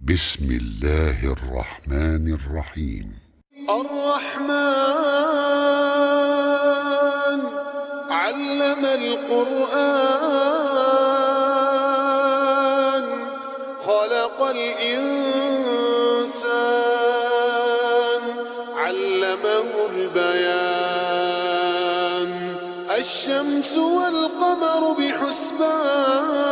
بسم الله الرحمن الرحيم. الرحمن علم القرآن خلق الإنسان علمه البيان الشمس والقمر بحسبان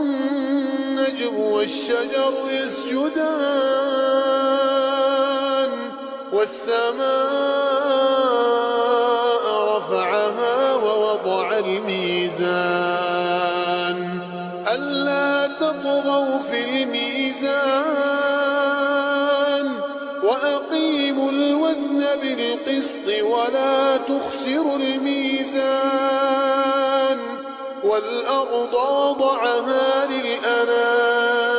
والنجم والشجر يسجدان والسماء رفعها ووضع الميزان ألا تطغوا في الميزان وأقيموا الوزن بالقسط ولا تخسروا الميزان والأرض وضعها للأنام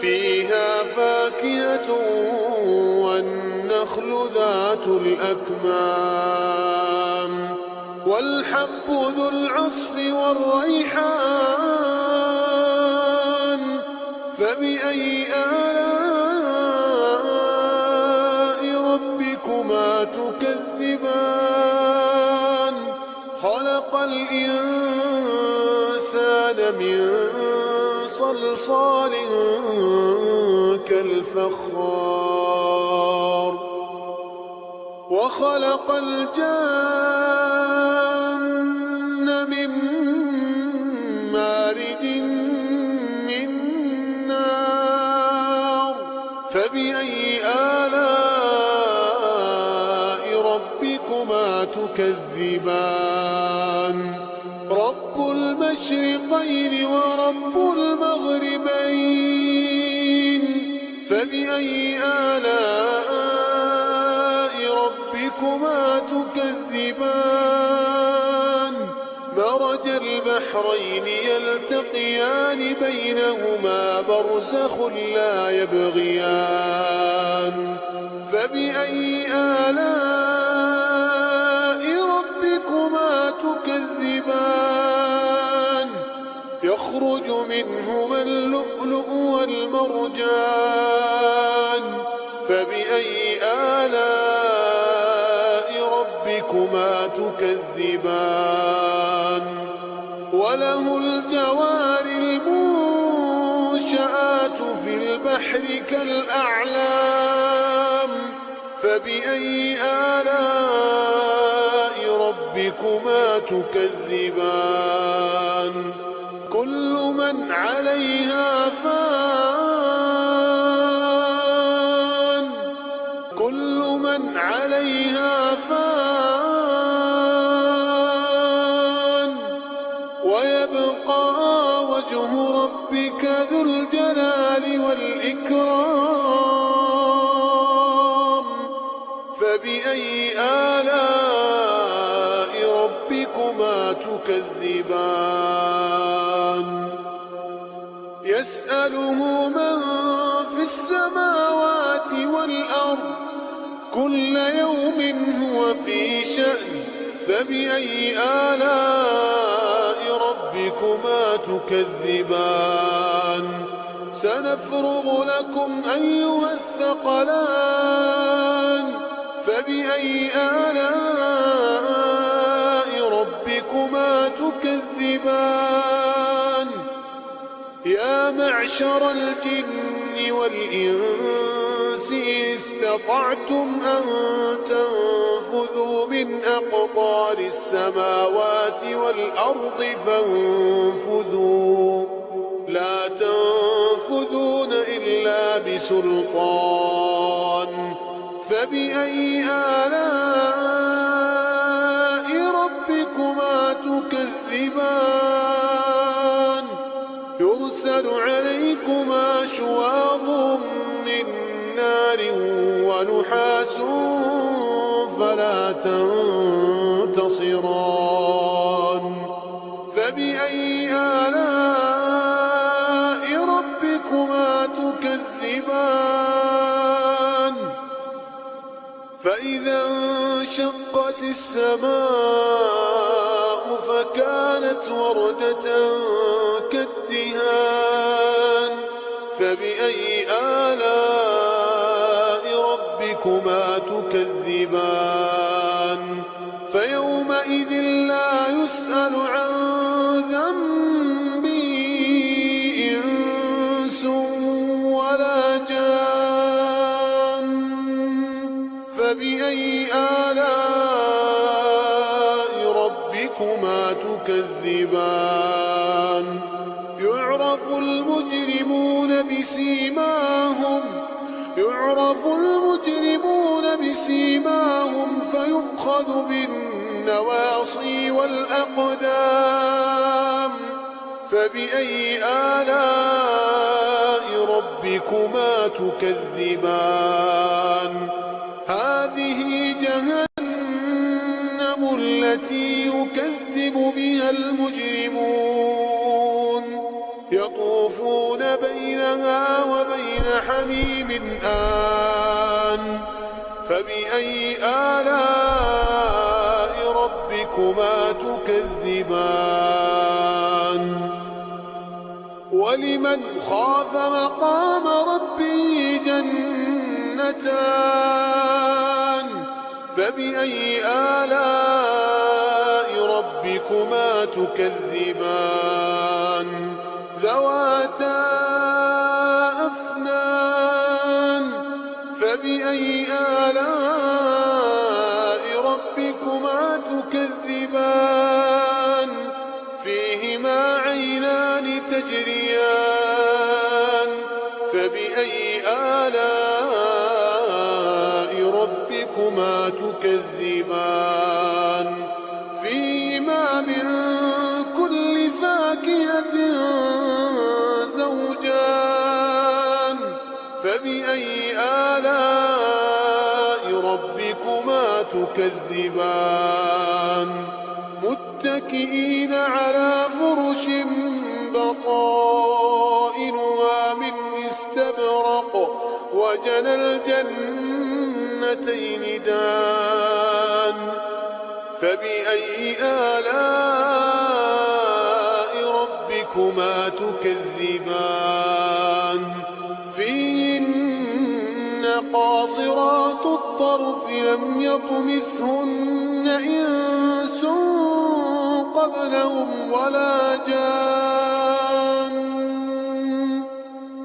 فيها فاكهة والنخل ذات الأكمام والحب ذو العصف والريحان فبأي آلاء ربكما تكذبان خلق الإنسان من صلصال كالفخار وخلق الجن من مارج من نار فبأي آلاء ربكما تكذبان رب المشرقين ورب المغربين فبأي آلاء ربكما تكذبان مرج البحرين يلتقيان بينهما برزخ لا يبغيان فبأي آلاء ربكما تكذبان يخرج منهما اللؤلؤ والمرجان فبأي آلاء ربكما تكذبان وله الجوار المنشآت في البحر كالأعلام فبأي آلاء ربكما تكذبان كل من عليها فان كل من عليها فان ويبقى وجه ربك ذو الجلال والإكرام فبأي آلاء ربكما تكذبان يسأله من في السماوات والأرض كل يوم هو في شأن فبأي آلاء ربكما تكذبان سنفرغ لكم أيها الثقلان فبأي آلاء ربكما تكذبان يا معشر الجن والإنس إن استطعتم أن تنفذوا من أقطار السماوات والأرض فانفذوا لا تنفذون إلا بسلطان فبأي آلاء ربكما تكذبان يرسل عليكما شواظ من نار ونحاس فلا تنتصران فبأي آلاء ربكما تكذبان فإذا انشقت السماء فكانت وردة كالدهان فبأي آلاء ربكما تكذبان فيومئذ لا يسأل عن ذنبه إنس ولا جان فبأي آلاء ربكما تكذبان يعرف المجرمون بسيماهم فيؤخذ بالنواصي والأقدام فبأي آلاء ربكما تكذبان هذه جهنم التي يكذب بها المجرمون يطوفون بينها وبين حميم آن فبأي آلاء ربكما تكذبان ولمن خاف مقام ربه جنتان فبأي آلاء ربكما تكذبان ذواتا أفنان فبأي آلاء ربكما تكذبان فيهما عينان تجريان فبأي آلاء ربكما تكذبان فيهما من كل فاكهة زوجان فبأي آلاء ربكما تكذبان متكئين على فرش بطائنها من استبرق وجنى الجنتين دان فبأي آلاء ربكما تكذبان فيهن قاصرات الطرف لم يطمثهن إنس قبلهم ولا جان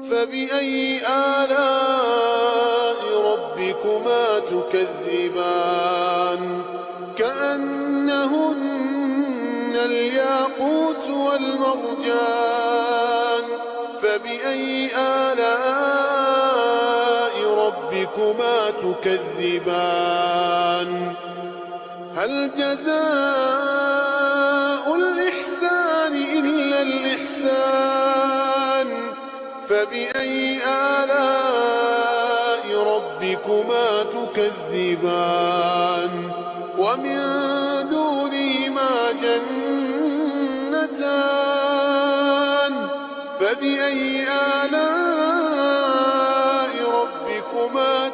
فبأي آلاء ربكما تكذبان كأنهن الياقوت والمرجان فبأي آلاء ربكما تكذبان هل جزاء الإحسان إلا الإحسان فبأي آلاء ربكما تكذبان ومن دونهما جنتان فبأي آلاء ربكما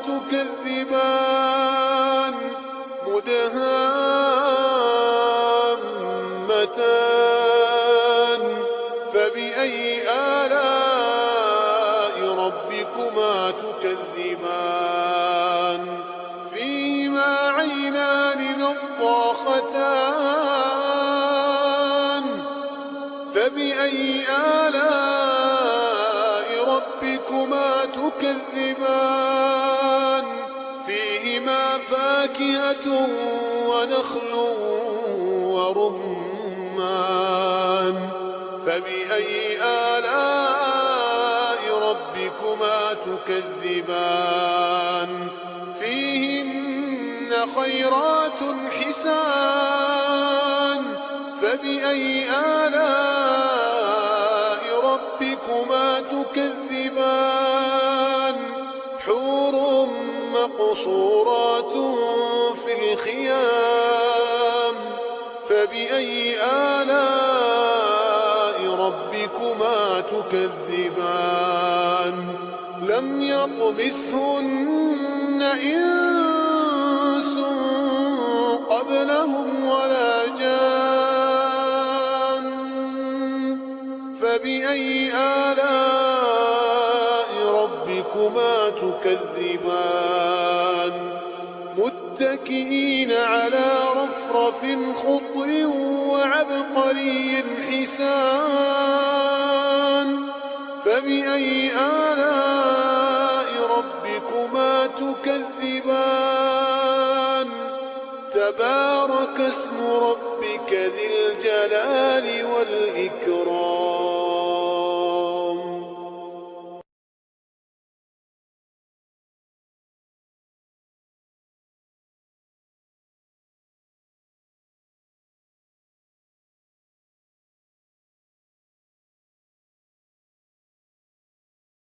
تكذبان مدهامتان فبأي آلاء ربكما تكذبان فيهما عينان نضاختان فبأي آلاء ربكما تكذبان فيهما فاكهة ونخل ورمان فبأي آلاء ربكما تكذبان فيهن خيرات حسان فبأي آلاء ربكما تكذبان حور مقصورات في الخيام فبأي آلاء ربكما تكذبان لم يطمثهن إنس قبلهم ولا جان فبأي آلاء ربكما تكذبان متكئين على رفرف خضر وعبقري حسان فبأي آلاء ربكما تكذبان تبارك اسم ربك ذي الجلال والإكرام